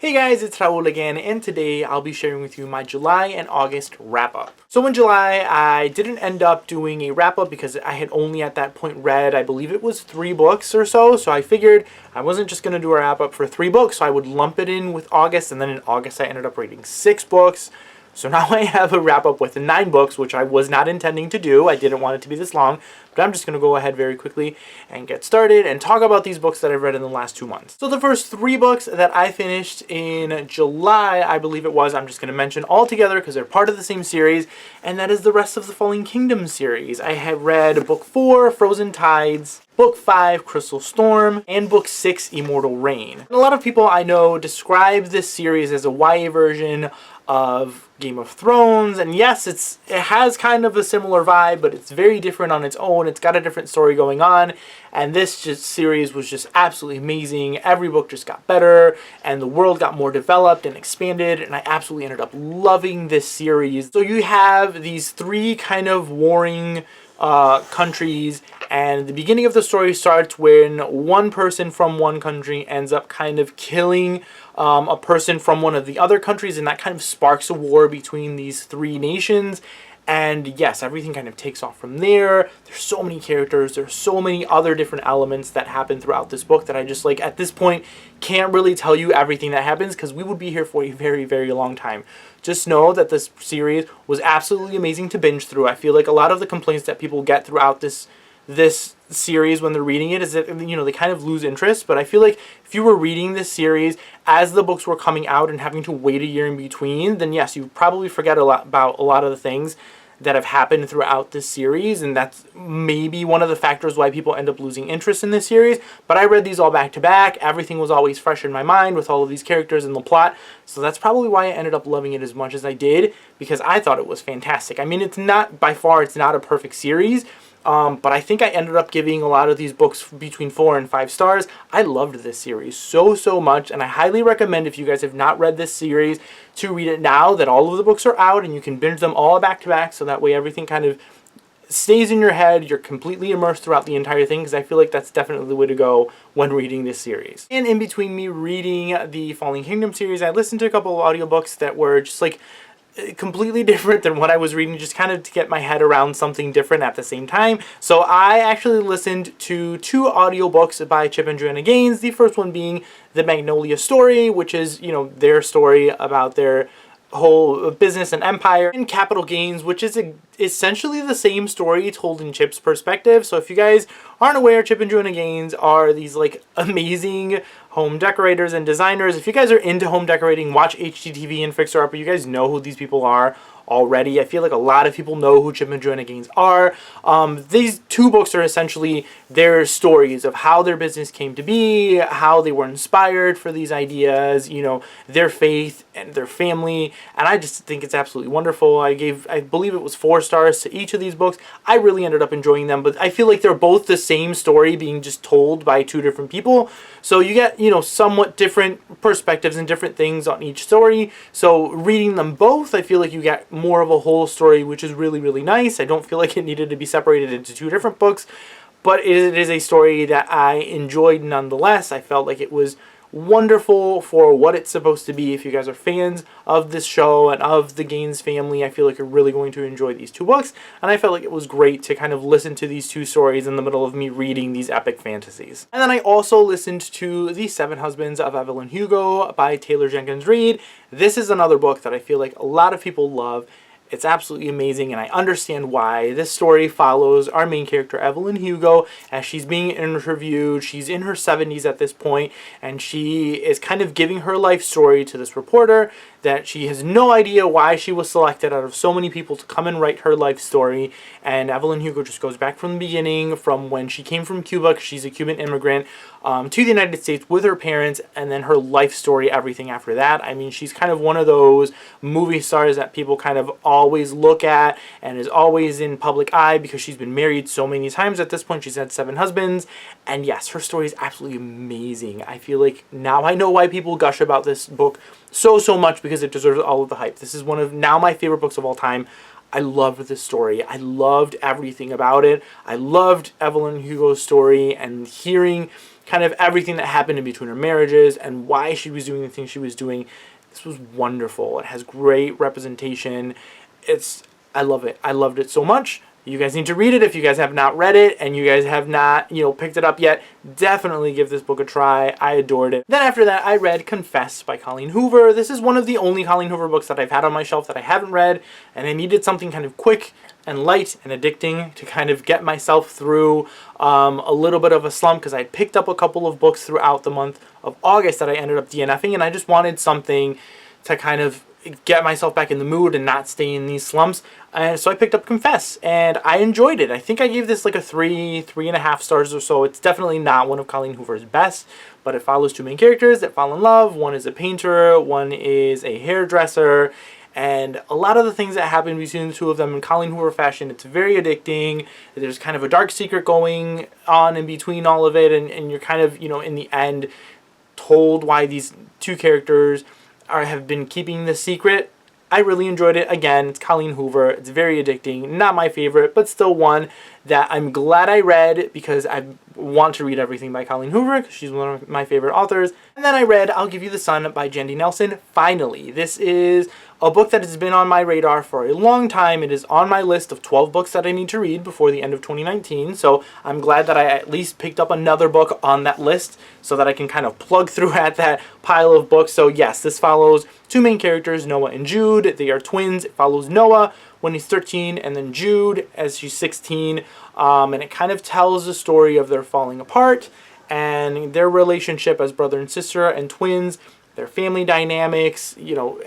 Hey guys, it's Raul again, and today I'll be sharing with you my July and August wrap-up. So in July, I didn't end up doing a wrap-up because I had only at that point read, I believe it was 3 books or so I figured I wasn't just going to do a wrap-up for 3 books, so I would lump it in with August, and then in August I ended up reading 6 books. So now I have a wrap-up with 9 books, which I was not intending to do. I didn't want it to be this long, but I'm just going to go ahead very quickly and get started and talk about these books that I've read in the last 2 months. So the first 3 books that I finished in July, I believe it was, I'm just going to mention all together because they're part of the same series, and that is the rest of the Falling Kingdom series. I have read Book 4, Frozen Tides, Book 5, Crystal Storm, and Book 6, Immortal Reign. And a lot of people I know describe this series as a YA version of Game of Thrones, and yes, it has kind of a similar vibe, but it's very different on its own. It's got a different story going on, and this series was just absolutely amazing. Every book just got better, and the world got more developed and expanded, and I absolutely ended up loving this series. So you have these 3 kind of warring countries, and the beginning of the story starts when one person from one country ends up kind of killing a person from one of the other countries, and that kind of sparks a war between these 3 nations. And yes, everything kind of takes off from there. There's so many characters, there's so many other different elements that happen throughout this book that I just, like, at this point can't really tell you everything that happens because we would be here for a very, very long time. Just know that this series was absolutely amazing to binge through. I feel like a lot of the complaints that people get throughout this series when they're reading it is that, you know, they kind of lose interest, but I feel like if you were reading this series as the books were coming out and having to wait a year in between, then yes, you probably forget about a lot of the things that have happened throughout this series, and that's maybe one of the factors why people end up losing interest in this series. But I read these all back to back. Everything was always fresh in my mind with all of these characters and the plot, so that's probably why I ended up loving it as much as I did, because I thought it was fantastic. I mean, it's not, by far, it's not a perfect series, but I think I ended up giving a lot of these books between 4 and 5 stars. I loved this series so much, and I highly recommend, if you guys have not read this series, to read it now that all of the books are out and you can binge them all back to back, so that way everything kind of stays in your head. You're completely immersed throughout the entire thing, because I feel like that's definitely the way to go when reading this series. And in between me reading the Falling Kingdom series, I listened to a couple of audiobooks that were just like completely different than what I was reading, just kind of to get my head around something different at the same time. So I actually listened to 2 audiobooks by Chip and Joanna Gaines. The first one being The Magnolia Story, which is, you know, their story about their whole business and empire, and Capital Gains, which is essentially the same story told in Chip's perspective. So if you guys aren't aware, Chip and Joanna Gaines are these like amazing home decorators and designers. If you guys are into home decorating, watch HGTV and Fixer Upper. You guys know who these people are already. I feel like a lot of people know who Chip and Joanna Gaines are. These 2 books are essentially their stories of how their business came to be, how they were inspired for these ideas, you know, their faith and their family, and I just think it's absolutely wonderful. I believe it was 4 stars to each of these books. I really ended up enjoying them, but I feel like they're both the same story being just told by 2 different people. So you get, you know, somewhat different perspectives and different things on each story. So reading them both, I feel like you get more of a whole story, which is really, really nice. I don't feel like it needed to be separated into 2 different books, but it is a story that I enjoyed nonetheless. I felt like it was wonderful for what it's supposed to be. If you guys are fans of this show and of the Gaines family, I feel like you're really going to enjoy these 2 books, and I felt like it was great to kind of listen to these 2 stories in the middle of me reading these epic fantasies. And then I also listened to The 7 Husbands of Evelyn Hugo by Taylor Jenkins Reid. This is another book that I feel like a lot of people love. It's absolutely amazing, and I understand why. This story follows our main character, Evelyn Hugo, as she's being interviewed. She's in her 70s at this point, and she is kind of giving her life story to this reporter that she has no idea why she was selected out of so many people to come and write her life story. And Evelyn Hugo just goes back from the beginning, from when she came from Cuba, because she's a Cuban immigrant, to the United States with her parents, and then her life story, everything after that. I mean, she's kind of one of those movie stars that people kind of always look at and is always in public eye because she's been married so many times at this point. She's had 7 husbands, and yes, her story is absolutely amazing. I feel like now I know why people gush about this book so much, because it deserves all of the hype. This is one of now my favorite books of all time. I loved this story. I loved everything about it. I loved Evelyn Hugo's story and hearing kind of everything that happened in between her marriages and why she was doing the things she was doing. This was wonderful. It has great representation. I love it. I loved it so much. You guys need to read it if you guys have not read it and you guys have not, picked it up yet. Definitely give this book a try. I adored it. Then after that, I read Confess by Colleen Hoover. This is one of the only Colleen Hoover books that I've had on my shelf that I haven't read, and I needed something kind of quick and light and addicting to kind of get myself through a little bit of a slump, because I had picked up a couple of books throughout the month of August that I ended up DNFing, and I just wanted something to kind of get myself back in the mood and not stay in these slumps. And so I picked up Confess, and I enjoyed it. I think I gave this like a 3.5 stars or so. It's definitely not one of Colleen Hoover's best, but it follows two main characters that fall in love. One is a painter, one is a hairdresser, and a lot of the things that happen between the two of them in Colleen Hoover fashion, it's very addicting. There's kind of a dark secret going on in between all of it, and you're kind of, in the end, told why these two characters have been keeping this secret. I really enjoyed it. Again, it's Colleen Hoover. It's very addicting. Not my favorite, but still one that I'm glad I read, because I want to read everything by Colleen Hoover, because she's one of my favorite authors. And then I read I'll Give You the Sun by Jandy Nelson. Finally, this is a book that has been on my radar for a long time. It is on my list of 12 books that I need to read before the end of 2019. So I'm glad that I at least picked up another book on that list so that I can kind of plug through at that pile of books. So yes, this follows two main characters, Noah and Jude. They are twins. It follows Noah when he's 13 and then Jude as she's 16. And it kind of tells the story of their falling apart and their relationship as brother and sister and twins, their family dynamics. You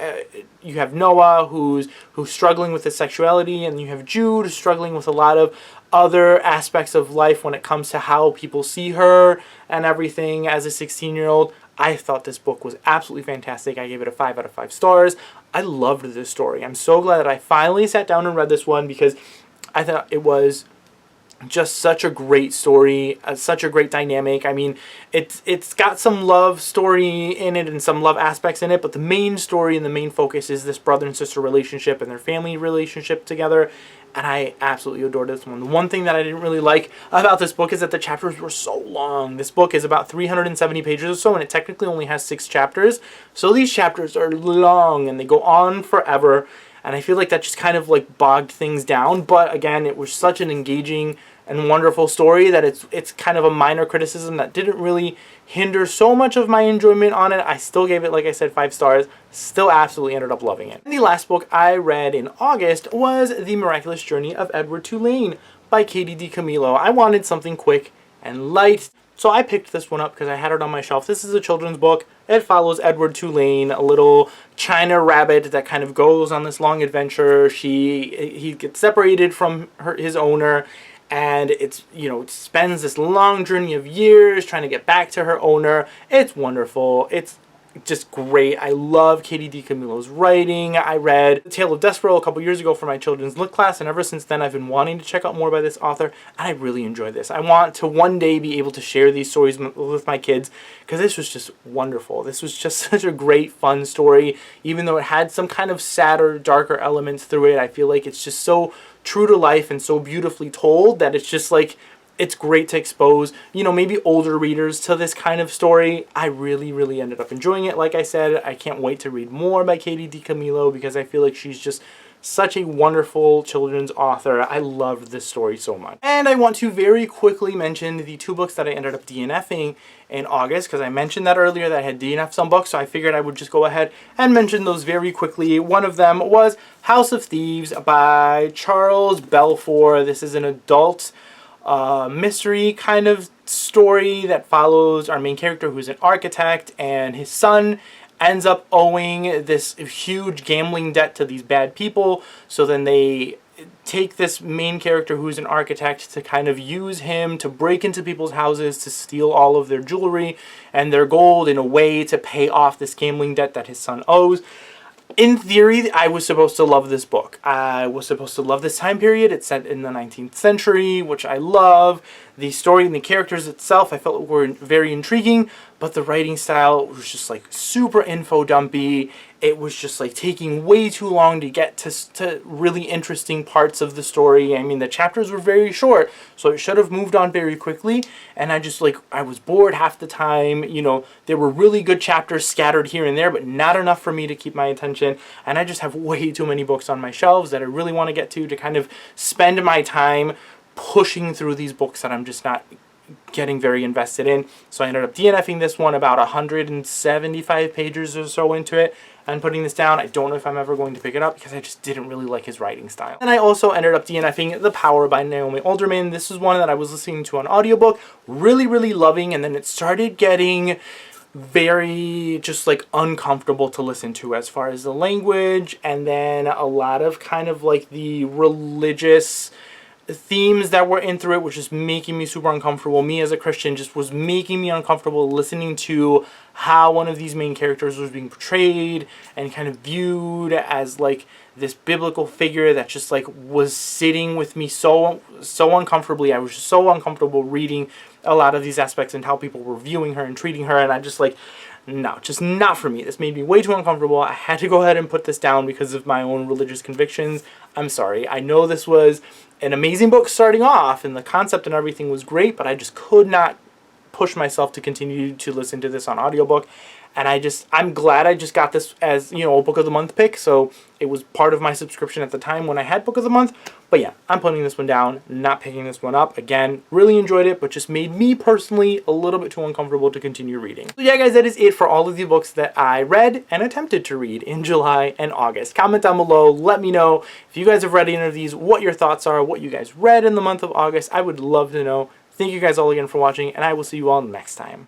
have Noah who's struggling with his sexuality, and you have Jude struggling with a lot of other aspects of life when it comes to how people see her and everything as a 16-year-old. I thought this book was absolutely fantastic. I gave it a 5 out of 5 stars. I loved this story. I'm so glad that I finally sat down and read this one, because I thought it was just such a great story, such a great dynamic. I mean, it's got some love story in it and some love aspects in it, but the main story and the main focus is this brother and sister relationship and their family relationship together. And I absolutely adored this one. The one thing that I didn't really like about this book is that the chapters were so long. This book is about 370 pages or so, and it technically only has 6 chapters. So these chapters are long, and they go on forever. And I feel like that just kind of like bogged things down. But again, it was such an engaging and wonderful story that it's kind of a minor criticism that didn't really hinder so much of my enjoyment on it. I still gave it, like I said, 5 stars. Still absolutely ended up loving it. And the last book I read in August was The Miraculous Journey of Edward Tulane by Katie DiCamillo. I wanted something quick and light, so I picked this one up because I had it on my shelf. This is a children's book. It follows Edward Tulane, a little China rabbit that kind of goes on this long adventure. He gets separated from his owner, and it spends this long journey of years trying to get back to her owner. It's wonderful. It's just great. I love Katie DiCamillo's writing. I read The Tale of Despero a couple years ago for my children's lit class, and ever since then I've been wanting to check out more by this author, and I really enjoy this. I want to one day be able to share these stories with my kids, because this was just wonderful. This was just such a great, fun story. Even though it had some kind of sadder, darker elements through it, I feel like it's just so true to life and so beautifully told that it's just like, it's great to expose, maybe older readers to this kind of story. I really, really ended up enjoying it. Like I said, I can't wait to read more by Katie DiCamillo, because I feel like she's just such a wonderful children's author. I loved this story so much. And I want to very quickly mention the 2 books that I ended up DNFing in August, because I mentioned that earlier that I had DNF'd some books, so I figured I would just go ahead and mention those very quickly. One of them was House of Thieves by Charles Belfour. This is an adult mystery kind of story that follows our main character, who's an architect, and his son ends up owing this huge gambling debt to these bad people. So then they take this main character, who's an architect, to kind of use him to break into people's houses to steal all of their jewelry and their gold in a way to pay off this gambling debt that his son owes. In theory, I was supposed to love this book. I was supposed to love this time period. It's set in the 19th century, which I love. The story and the characters itself I felt were very intriguing, but the writing style was just like super info dumpy. It was just like taking way too long to get to really interesting parts of the story. I mean, the chapters were very short, so it should have moved on very quickly. And I was bored half the time. You know, there were really good chapters scattered here and there, but not enough for me to keep my attention. And I just have way too many books on my shelves that I really want to get to kind of spend my time pushing through these books that I'm just not getting very invested in. So I ended up DNFing this one about 175 pages or so into it and putting this down. I don't know if I'm ever going to pick it up because I just didn't really like his writing style. And I also ended up DNFing The Power by Naomi Alderman. This is one that I was listening to on audiobook, really loving, and then it started getting very just like uncomfortable to listen to as far as the language, and then a lot of kind of like the religious themes that were in through it, which is making me super uncomfortable. Me as a Christian just was making me uncomfortable listening to how one of these main characters was being portrayed and kind of viewed as like this biblical figure that just like was sitting with me so uncomfortably. I was just so uncomfortable reading a lot of these aspects and how people were viewing her and treating her, and I just like, no, just not for me. This made me way too uncomfortable. I had to go ahead and put this down because of my own religious convictions. I'm sorry. I know this was an amazing book starting off and the concept and everything was great, but I just could not push myself to continue to listen to this on audiobook. And I'm glad I just got this as, you know, a Book of the Month pick. So it was part of my subscription at the time when I had Book of the Month. But yeah, I'm putting this one down, not picking this one up. Again, really enjoyed it, but just made me personally a little bit too uncomfortable to continue reading. So yeah, guys, that is it for all of the books that I read and attempted to read in July and August. Comment down below. Let me know if you guys have read any of these, what your thoughts are, what you guys read in the month of August. I would love to know. Thank you guys all again for watching, and I will see you all next time.